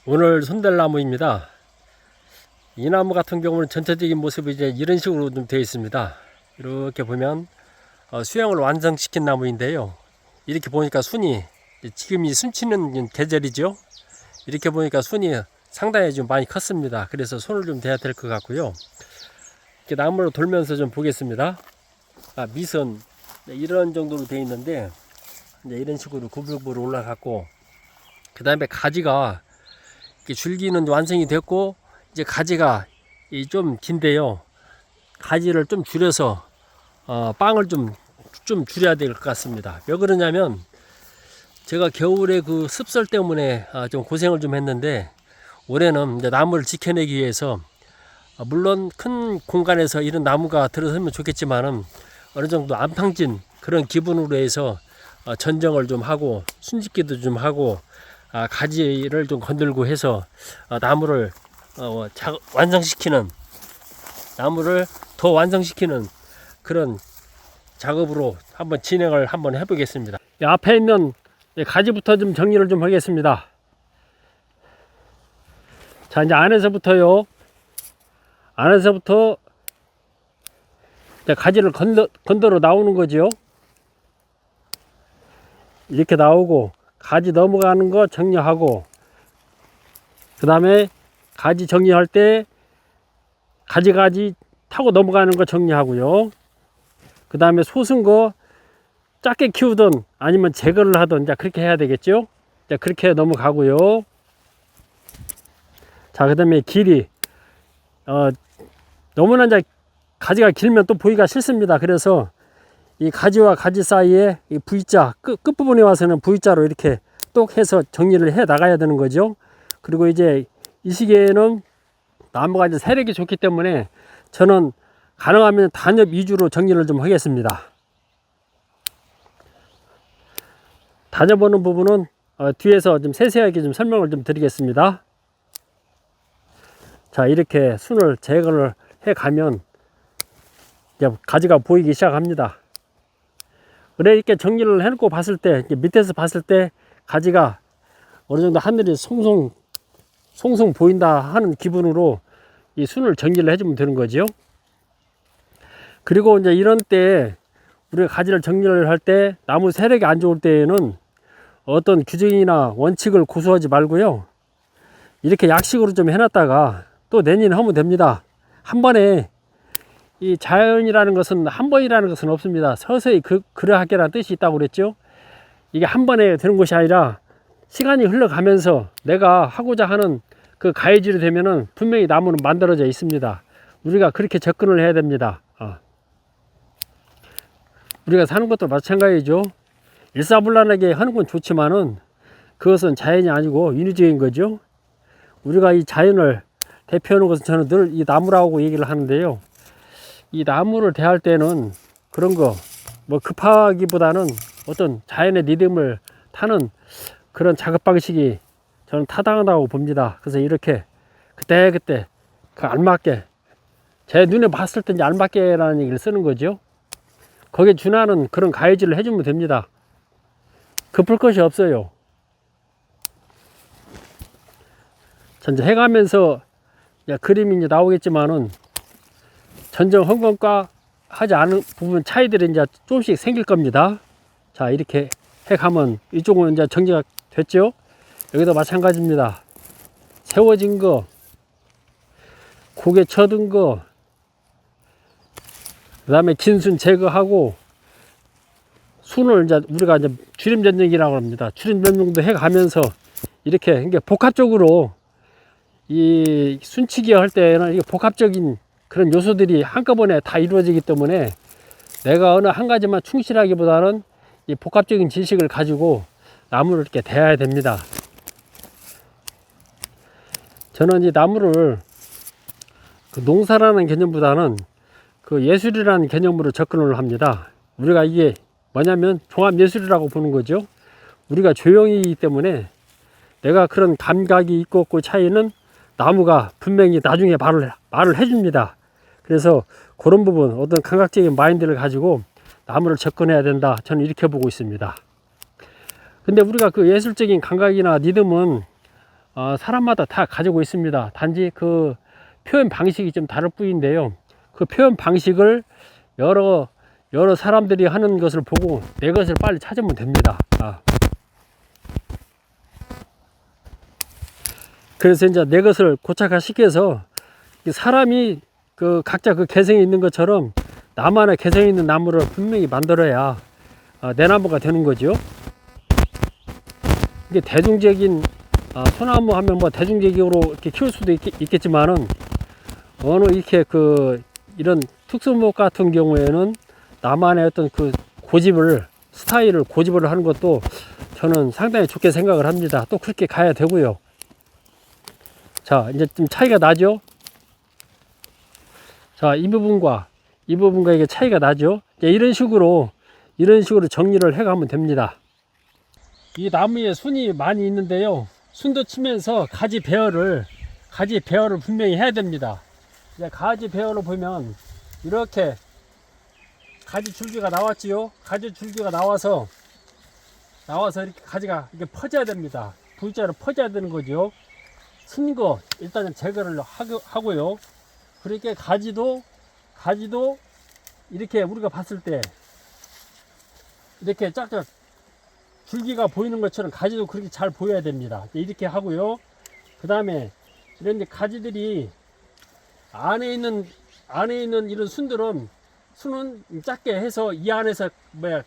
오늘 손댈 나무입니다. 이 나무 같은 경우는 전체적인 모습이 이제 이런 식으로 좀 되어 있습니다. 이렇게 보면 수영을 완성시킨 나무인데요. 이렇게 보니까 순이 지금이 순치는 계절이죠. 이렇게 보니까 순이 상당히 좀 많이 컸습니다. 그래서 손을 좀 대야 될 것 같고요. 이렇게 나무를 돌면서 좀 보겠습니다. 밑은 이런 정도로 되어 있는데 이제 이런 식으로 구불구불 올라갔고, 그 다음에 가지가 줄기는 완성이 됐고, 이제 가지가 좀 긴데요. 가지를 좀 줄여서 빵을 좀 줄여야 될 것 같습니다. 왜 그러냐면 제가 겨울에 그 습설 때문에 좀 고생을 좀 했는데, 올해는 이제 나무를 지켜내기 위해서 물론 큰 공간에서 이런 나무가 들어서면 좋겠지만은 어느 정도 안팡진 그런 기분으로 해서 전정을 좀 하고 순짓기도 좀 하고 가지를 좀 건들고 해서 나무를 완성시키는, 나무를 더 완성시키는 그런 작업으로 한번 진행을 한번 해보겠습니다. 앞에 있는 가지부터 좀 정리를 좀 하겠습니다. 자, 이제 안에서부터 가지를 건드려 나오는 거죠. 이렇게 나오고 가지 넘어가는 거 정리하고, 그 다음에 가지 정리할 때 가지 타고 넘어가는 거 정리하고요. 그 다음에 솟은 거 작게 키우든 아니면 제거를 하든 이제 그렇게 해야 되겠죠. 이제 그렇게 넘어가고요. 자, 그 다음에 길이 너무나 이제 가지가 길면 또 보기가 싫습니다. 그래서 이 가지와 가지 사이에 이 V자 끝부분에 와서는 V자로 이렇게 똑 해서 정리를 해 나가야 되는 거죠. 그리고 이제 이 시기에는 나무가 이제 세력이 좋기 때문에 저는 가능하면 단엽 위주로 정리를 좀 하겠습니다. 다져보는 부분은 뒤에서 좀 세세하게 좀 설명을 좀 드리겠습니다. 자, 이렇게 순을 제거를 해 가면 이제 가지가 보이기 시작합니다. 그래, 이렇게 정리를 해놓고 봤을 때, 밑에서 봤을 때 가지가 어느 정도 하늘이 송송 보인다 하는 기분으로 이 순을 정리를 해주면 되는 거죠. 그리고 이제 이런 때 우리가 가지를 정리를 할 때 나무 세력이 안 좋을 때에는 어떤 규정이나 원칙을 고수하지 말고요, 이렇게 약식으로 좀 해놨다가 또 내년에 하면 됩니다. 한 번에, 이 자연이라는 것은 한 번이라는 것은 없습니다. 서서히 그러하게라는 뜻이 있다고 그랬죠. 이게 한 번에 되는 것이 아니라 시간이 흘러가면서 내가 하고자 하는 그 가해질이 되면은 분명히 나무는 만들어져 있습니다. 우리가 그렇게 접근을 해야 됩니다. 우리가 사는 것도 마찬가지죠. 일사불란하게 하는 건 좋지만은 그것은 자연이 아니고 인위적인 거죠. 우리가 이 자연을 대표하는 것은 저는 늘 이 나무라고 얘기를 하는데요. 이 나무를 대할 때는 그런 거 뭐 급하기보다는 어떤 자연의 리듬을 타는 그런 작업 방식이 저는 타당하다고 봅니다. 그래서 이렇게 그때 그 알맞게, 제 눈에 봤을 때 이제 알맞게라는 얘기를 쓰는 거죠. 거기에 준하는 그런 가해질을 해주면 됩니다. 급할 것이 없어요. 전제 해가면서 그림이 이제 나오겠지만은 전정 헌금과 하지 않은 부분 차이들이 이제 조금씩 생길 겁니다. 자, 이렇게 해가면 이쪽은 이제 정리가 됐죠. 여기도 마찬가지입니다. 세워진 거, 고개 쳐든 거, 그 다음에 긴순 제거하고, 순을 이제 우리가 이제 주림 전쟁이라고 합니다. 주림 전쟁도 해가면서 이렇게 이게 복합적으로 이 순치기 할 때는 이게 복합적인 그런 요소들이 한꺼번에 다 이루어지기 때문에 내가 어느 한 가지만 충실하기보다는 이 복합적인 지식을 가지고 나무를 이렇게 대해야 됩니다. 저는 이 나무를 그 농사라는 개념보다는 그 예술이라는 개념으로 접근을 합니다. 우리가 이게 뭐냐면 종합예술이라고 보는 거죠. 우리가 조형이기 때문에 내가 그런 감각이 있고 없고 차이는 나무가 분명히 나중에 말을 해줍니다. 그래서 그런 부분, 어떤 감각적인 마인드를 가지고 나무를 접근해야 된다, 저는 이렇게 보고 있습니다. 근데 우리가 그 예술적인 감각이나 리듬은 사람마다 다 가지고 있습니다. 단지 그 표현 방식이 좀 다를 뿐인데요. 그 표현 방식을 여러 사람들이 하는 것을 보고 내 것을 빨리 찾으면 됩니다. 그래서 이제 내 것을 고착화시켜서 사람이 그 각자 그 개성이 있는 것처럼 나만의 개성 있는 나무를 분명히 만들어야 내 나무가 되는 거죠. 이게 대중적인 소나무 하면 뭐 대중적으로 이렇게 키울 수도 있겠지만은 어느 이렇게 이런 특수목 같은 경우에는 나만의 어떤 그 스타일을 고집을 하는 것도 저는 상당히 좋게 생각을 합니다. 또 그렇게 가야 되고요. 자, 이제 좀 차이가 나죠? 자, 이 부분과 이게 차이가 나죠? 이런 식으로 정리를 해가면 됩니다. 이 나무에 순이 많이 있는데요. 순도 치면서 가지 배열을 분명히 해야 됩니다. 이제 가지 배열을 보면 이렇게 가지 줄기가 나왔지요. 가지 줄기가 나와서 이렇게 가지가 이렇게 퍼져야 됩니다. V자로 퍼져야 되는 거죠. 친 거 일단은 제거를 하고요. 그렇게 가지도 이렇게 우리가 봤을 때 이렇게 짝짝 줄기가 보이는 것처럼 가지도 그렇게 잘 보여야 됩니다. 이렇게 하고요. 그 다음에 이런 가지들이 안에 있는 이런 순은 작게 해서 이 안에서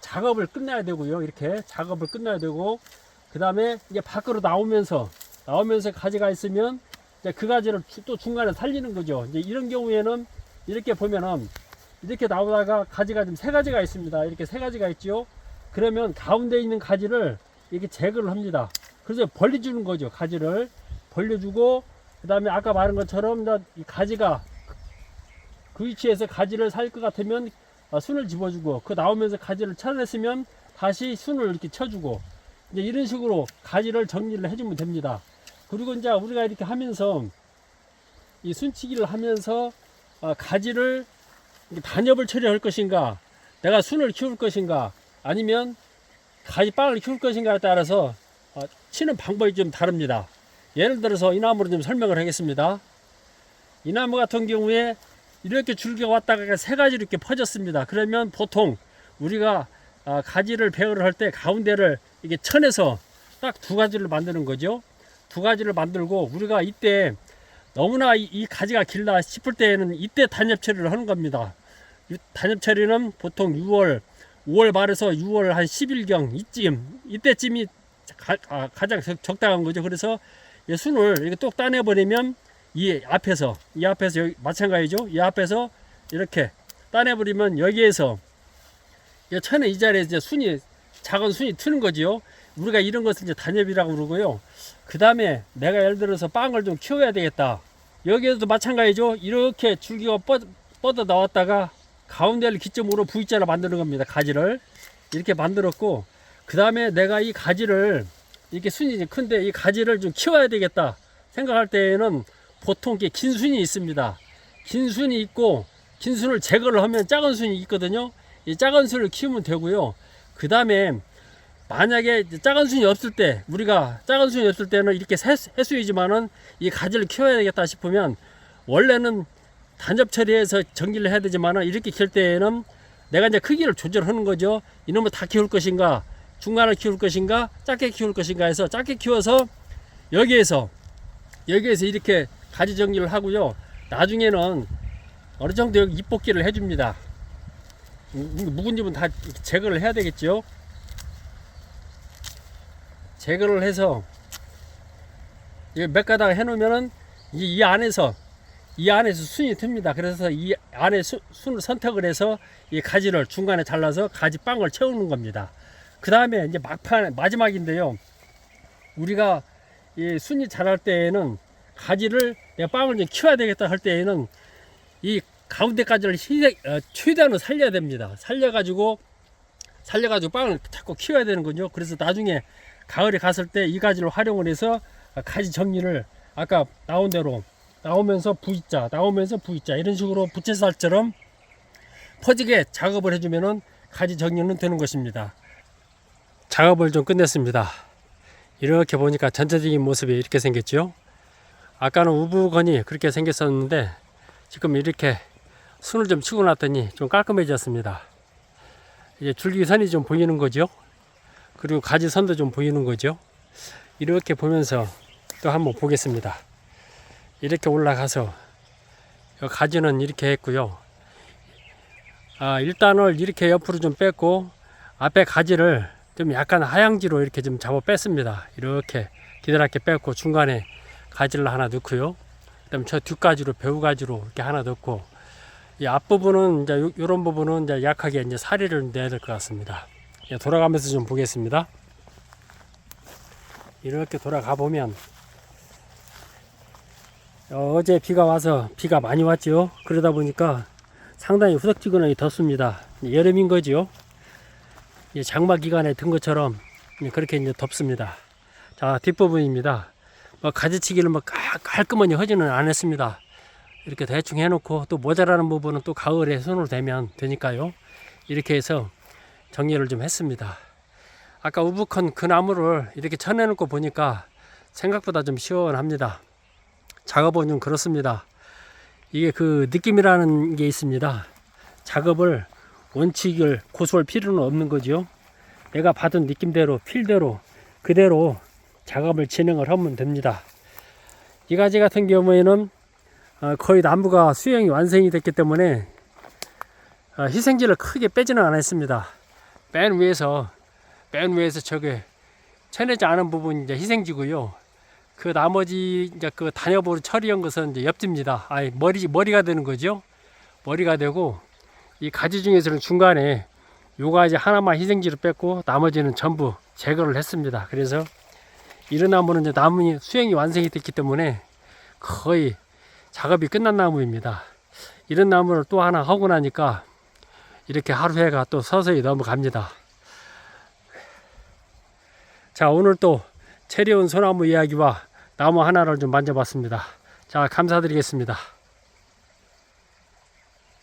작업을 끝내야 되고요. 이렇게 작업을 끝내야 되고, 그 다음에 이제 밖으로 나오면서 가지가 있으면 이제 그 가지를 또 중간에 살리는 거죠. 이제 이런 경우에는 이렇게 보면은 이렇게 나오다가 가지가 좀 세 가지가 있습니다. 이렇게 세 가지가 있죠. 그러면 가운데 있는 가지를 이렇게 제거를 합니다. 그래서 벌려주는 거죠. 가지를 벌려주고, 그 다음에 아까 말한 것처럼 이 가지가 그 위치에서 가지를 살 것 같으면 순을 집어주고, 그 나오면서 가지를 쳐냈으면 다시 순을 이렇게 쳐주고, 이제 이런 식으로 가지를 정리를 해주면 됩니다. 그리고 이제 우리가 이렇게 하면서 이 순치기를 하면서 가지를 단엽을 처리할 것인가, 내가 순을 키울 것인가, 아니면 가지빵을 키울 것인가에 따라서 치는 방법이 좀 다릅니다. 예를 들어서 이 나무로 좀 설명을 하겠습니다. 이 나무 같은 경우에 이렇게 줄기가 왔다가 세 가지로 이렇게 퍼졌습니다. 그러면 보통 우리가 가지를 배열을 할 때 가운데를 이렇게 쳐내서 딱 두 가지를 만드는 거죠. 두 가지를 만들고, 우리가 이때 너무나 이 가지가 길다 싶을 때에는 이때 단엽 처리를 하는 겁니다. 단엽 처리는 보통 5월 말에서 6월 한 10일경 이때쯤이 가장 적당한 거죠. 그래서 이 순을 이렇게 똑 따내버리면 이 앞에서 여기 마찬가지죠. 이 앞에서 이렇게 따내버리면 여기에서 천에 이 자리에 이제 작은 순이 트는 거지요. 우리가 이런 것을 이제 단엽이라고 그러고요. 그 다음에 내가 예를 들어서 빵을 좀 키워야 되겠다. 여기에서도 마찬가지죠. 이렇게 줄기가 뻗어 나왔다가 가운데를 기점으로 V자를 만드는 겁니다. 가지를 이렇게 만들었고, 그 다음에 내가 이 가지를 이렇게 순이 큰데 이 가지를 좀 키워야 되겠다 생각할 때에는 보통 이렇게 긴 순이 있습니다. 긴 순이 있고, 긴 순을 제거를 하면 작은 순이 있거든요. 이 작은 순을 키우면 되고요. 그 다음에 만약에 작은 순이 없을 때, 우리가 작은 순이 없을 때는 이렇게 해수이지만은 이 가지를 키워야 되겠다 싶으면 원래는 단접 처리해서 정리를 해야 되지만은 이렇게 키울 때에는 내가 이제 크기를 조절하는 거죠. 이놈을 다 키울 것인가, 중간을 키울 것인가, 작게 키울 것인가 해서 작게 키워서 여기에서 이렇게 가지 정리를 하고요. 나중에는 어느 정도 여기 잎뽑기를 해줍니다. 묵은 잎은 다 제거를 해야 되겠죠. 제거를 해서 몇 가닥 해놓으면은 이 안에서 순이 틉니다. 그래서 이 안에 순을 선택을 해서 이 가지를 중간에 잘라서 가지빵을 채우는 겁니다. 그 다음에 이제 마지막인데요. 우리가 이 순이 자랄 때에는 가지를 내 빵을 좀 키워야 되겠다 할 때에는 이 가운데 가지를 최대한으로 살려야 됩니다. 살려가지고 빵을 자꾸 키워야 되는 거죠. 그래서 나중에 가을에 갔을 때 이 가지를 활용을 해서 가지 정리를 아까 나온 대로 나오면서 V자 이런 식으로 부채살처럼 퍼지게 작업을 해주면은 가지 정리는 되는 것입니다. 작업을 좀 끝냈습니다. 이렇게 보니까 전체적인 모습이 이렇게 생겼죠. 아까는 우부건이 그렇게 생겼었는데 지금 이렇게 순을 좀 치고 났더니 좀 깔끔해졌습니다. 이제 줄기선이 좀 보이는 거죠. 그리고 가지선도 좀 보이는 거죠. 이렇게 보면서 또 한번 보겠습니다. 이렇게 올라가서 가지는 이렇게 했고요. 일단을 이렇게 옆으로 좀 뺐고 앞에 가지를 좀 약간 하향지로 이렇게 좀 잡아 뺐습니다. 이렇게 기다랗게 뺐고 중간에 가지를 하나 넣고요. 그다음 저 뒷가지로 배우가지로 이렇게 하나 넣고 이 앞부분은 이제 요런 부분은 이제 약하게 이제 사리를 내야 될 것 같습니다. 돌아가면서 좀 보겠습니다. 이렇게 돌아가 보면 어제 비가 와서 비가 많이 왔죠. 그러다 보니까 상당히 후덕지근하게 덥습니다. 여름인 거죠. 장마 기간에 든 것처럼 그렇게 이제 덥습니다. 자, 뒷부분입니다. 가지치기를 깔끔하게 하지는 않았습니다. 이렇게 대충 해놓고 또 모자라는 부분은 또 가을에 손으로 대면 되니까요. 이렇게 해서 정리를 좀 했습니다. 아까 우북한 그 나무를 이렇게 쳐내놓고 보니까 생각보다 좀 시원합니다. 작업은 좀 그렇습니다. 이게 그 느낌이라는 게 있습니다. 작업을 원칙을 고수할 필요는 없는 거죠. 내가 받은 느낌대로 필대로 그대로 작업을 진행을 하면 됩니다. 이 가지 같은 경우에는 거의 나무가 수영이 완성이 됐기 때문에 희생지를 크게 빼지는 않았습니다. 맨 위에서 저게 쳐내지 않은 부분이 이제 희생지고요. 그 나머지 이제 그 단엽으로 처리한 것은 이제 옆집니다. 머리가 되는 거죠. 머리가 되고 이 가지 중에서는 중간에 요 가지 하나만 희생지로 뺐고 나머지는 전부 제거를 했습니다. 그래서 이런 나무는 이제 나무 수영이 완성이 됐기 때문에 거의 작업이 끝난 나무입니다. 이런 나무를 또 하나 하고 나니까 이렇게 하루 해가 또 서서히 넘어갑니다. 자, 오늘 또 체리온 소나무 이야기와 나무 하나를 좀 만져봤습니다. 자, 감사드리겠습니다.